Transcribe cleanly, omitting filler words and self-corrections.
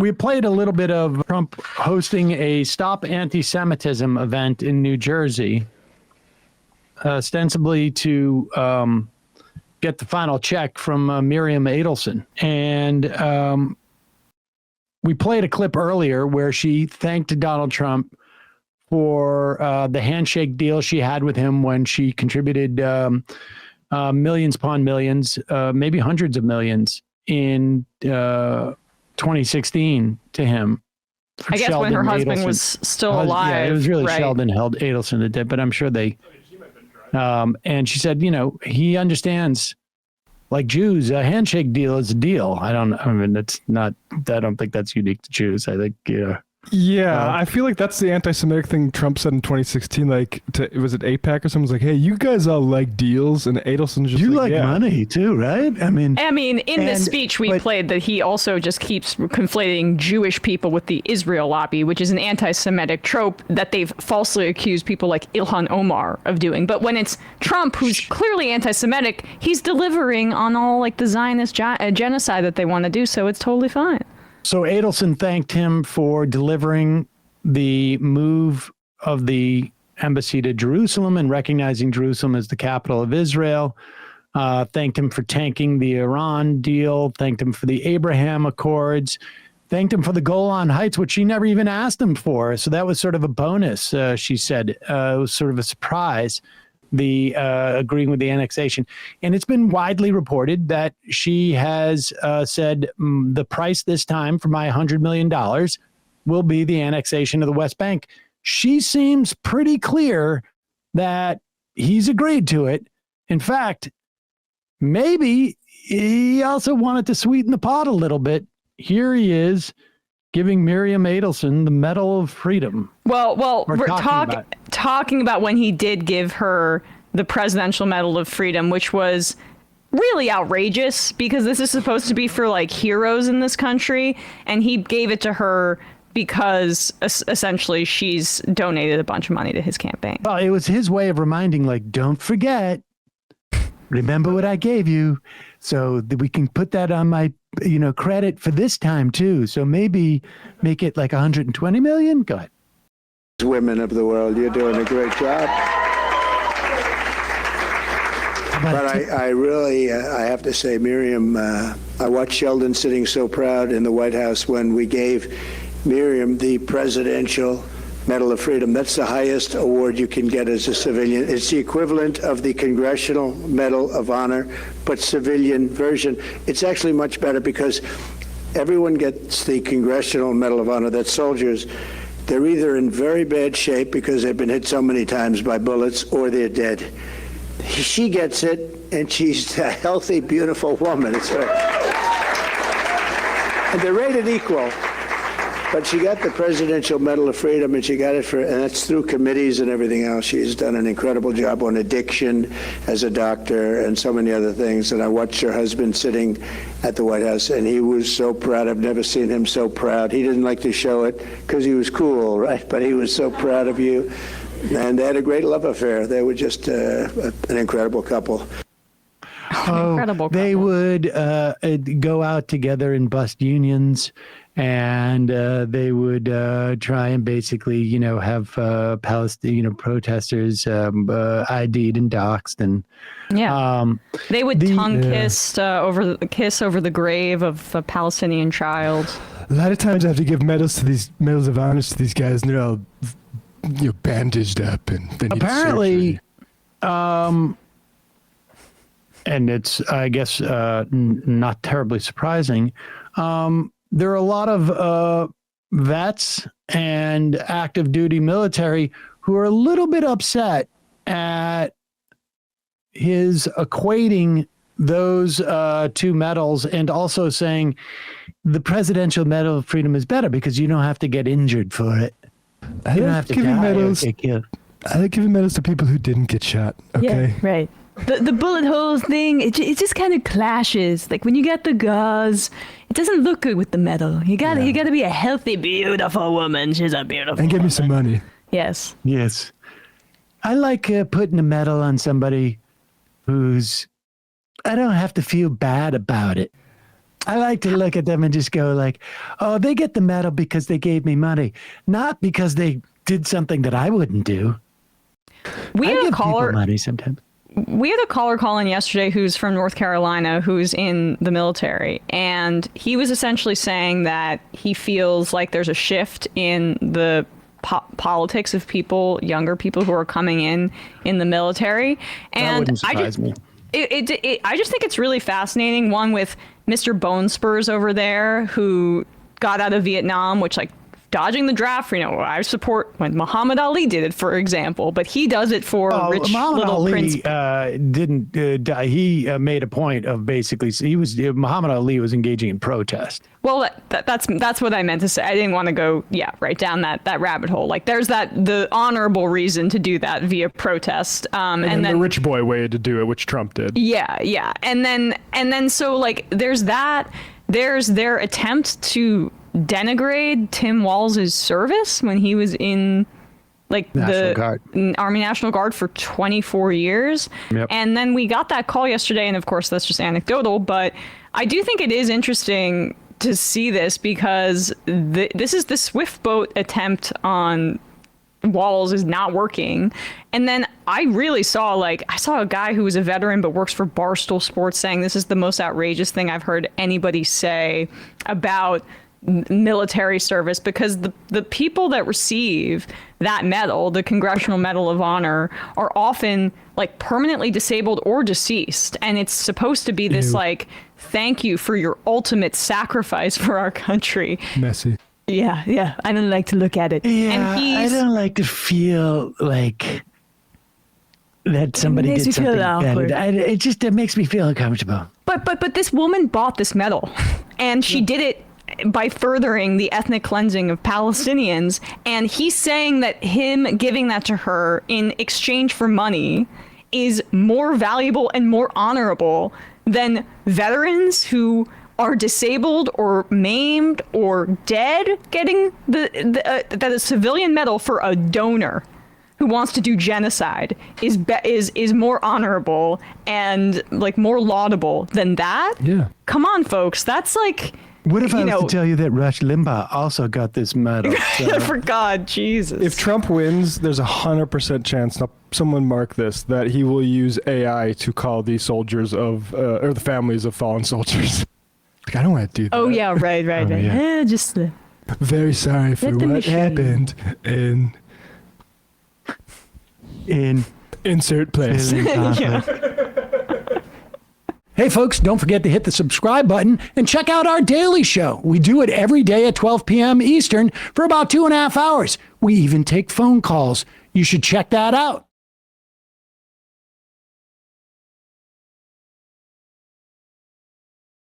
we played a little bit of Trump hosting a Stop Anti-Semitism event in New Jersey, ostensibly to get the final check from Miriam Adelson. And we played a clip earlier where she thanked Donald Trump for the handshake deal she had with him when she contributed millions upon millions, maybe hundreds of millions in 2016 to him. I guess Sheldon when her husband Adelson. was still alive. Yeah, it was really right? Sheldon Adelson that did, but I'm sure they. And she said, he understands, like Jews, a handshake deal is a deal. I don't think that's unique to Jews. I think, Yeah, I feel like that's the anti-Semitic thing Trump said in 2016. Like, was it AIPAC or something? Was like, hey, you guys all like deals, and Adelson's just you like money too, right? I mean, in this speech we played that he also just keeps conflating Jewish people with the Israel lobby, which is an anti-Semitic trope that they've falsely accused people like Ilhan Omar of doing. But when it's Trump, who's clearly anti-Semitic, he's delivering on all like the Zionist genocide that they want to do. So it's totally fine. So Adelson thanked him for delivering the move of the embassy to Jerusalem and recognizing Jerusalem as the capital of Israel. Thanked him for tanking the Iran deal. Thanked him for the Abraham Accords. Thanked him for the Golan Heights, which she never even asked him for. So that was sort of a bonus, she said. It was sort of a surprise, the agreeing with the annexation. And it's been widely reported that she has said the price this time for my $100 million will be the annexation of the West Bank. She seems pretty clear that he's agreed to it. In fact, maybe he also wanted to sweeten the pot a little bit. Here he is giving Miriam Adelson the Medal of Freedom. Well, we're talking about when he did give her the Presidential Medal of Freedom, which was really outrageous because this is supposed to be for like heroes in this country. And he gave it to her because essentially she's donated a bunch of money to his campaign. Well, it was his way of reminding, like, don't forget, remember what I gave you so that we can put that on my credit for this time too. So maybe make it like 120 million. Go ahead. Women of the world, you're doing a great job. But I really, I have to say, Miriam, I watched Sheldon sitting so proud in the White House when we gave Miriam the Presidential Medal of Freedom. That's the highest award you can get as a civilian. It's the equivalent of the Congressional Medal of Honor, but civilian version. It's actually much better because everyone gets the Congressional Medal of Honor. That's soldiers. They're either in very bad shape because they've been hit so many times by bullets, or they're dead. She gets it, and she's a healthy, beautiful woman. It's right. And they're rated equal. But she got the Presidential Medal of Freedom, and she got it and that's through committees and everything else. She's done an incredible job on addiction as a doctor and so many other things. And I watched her husband sitting at the White House, and he was so proud. I've never seen him so proud. He didn't like to show it because he was cool, right? But he was so proud of you. And they had a great love affair. They were just an incredible couple. Oh, they would go out together and bust unions, and they would try and basically, have Palestinian protesters ID'd and doxxed, and they would tongue kiss over the grave of a Palestinian child. A lot of times I have to give medals of honor to these guys, and they're all bandaged up, and they need apparently surgery. And it's, I guess, not terribly surprising. There are a lot of vets and active duty military who are a little bit upset at his equating those two medals, and also saying the Presidential Medal of Freedom is better because you don't have to get injured for it. I like giving medals to people who didn't get shot. Okay, yeah, right. The bullet holes thing, it just kind of clashes. Like when you get the gauze, it doesn't look good with the metal. You gotta be a healthy, beautiful woman. She's a beautiful And give woman. me some money. Yes. Yes. I like putting a medal on somebody who's, I don't have to feel bad about it. I like to look at them and just go like, oh, they get the medal because they gave me money, not because they did something that I wouldn't do. We I had a give caller. people money sometimes. We had a caller call in yesterday who's from North Carolina, who's in the military, and he was essentially saying that he feels like there's a shift in the politics of people, younger people who are coming in the military, and That wouldn't surprise me. I just think it's really fascinating. One with Mr. Bone Spurs over there, who got out of Vietnam, which like dodging the draft. I support when Muhammad Ali did it, for example, but he does it for rich Muhammad little Ali prince. didn't die. He made a point of basically Muhammad Ali was engaging in protest. Well, that's what I meant to say. I didn't want to go right down that rabbit hole. Like there's the honorable reason to do that via protest, and then the rich boy way to do it, which Trump did. Yeah, and then so like there's their attempt to denigrate Tim Walz's service when he was in like Army National Guard for 24 years. Yep. And then we got that call yesterday, and of course that's just anecdotal, but I do think it is interesting to see this because this is the swift boat attempt on Walz is not working. And then I really saw a guy who was a veteran but works for Barstool Sports saying this is the most outrageous thing I've heard anybody say about military service, because the people that receive that medal, the Congressional Medal of Honor, are often like permanently disabled or deceased, and it's supposed to be this like thank you for your ultimate sacrifice for our country. Messy. Yeah, I don't like to look at it. Yeah, and I don't like to feel like that somebody did something bad. It makes me feel uncomfortable. But this woman bought this medal, and she did it by furthering the ethnic cleansing of Palestinians, and he's saying that him giving that to her in exchange for money is more valuable and more honorable than veterans who are disabled or maimed or dead getting the civilian medal for a donor who wants to do genocide is more honorable and like more laudable than that. Yeah. Come on, folks. That's like, what if I was to tell you that Rush Limbaugh also got this medal? So. for God, Jesus. If Trump wins, there's 100% chance, now someone mark this, that he will use AI to call the soldiers of, or the families of fallen soldiers. Like, I don't want to do that. Oh, yeah, right. Yeah. Just very sorry for what happened in insert place. Hey, folks, don't forget to hit the subscribe button and check out our daily show. We do it every day at 12 p.m. Eastern for about 2.5 hours. We even take phone calls. You should check that out.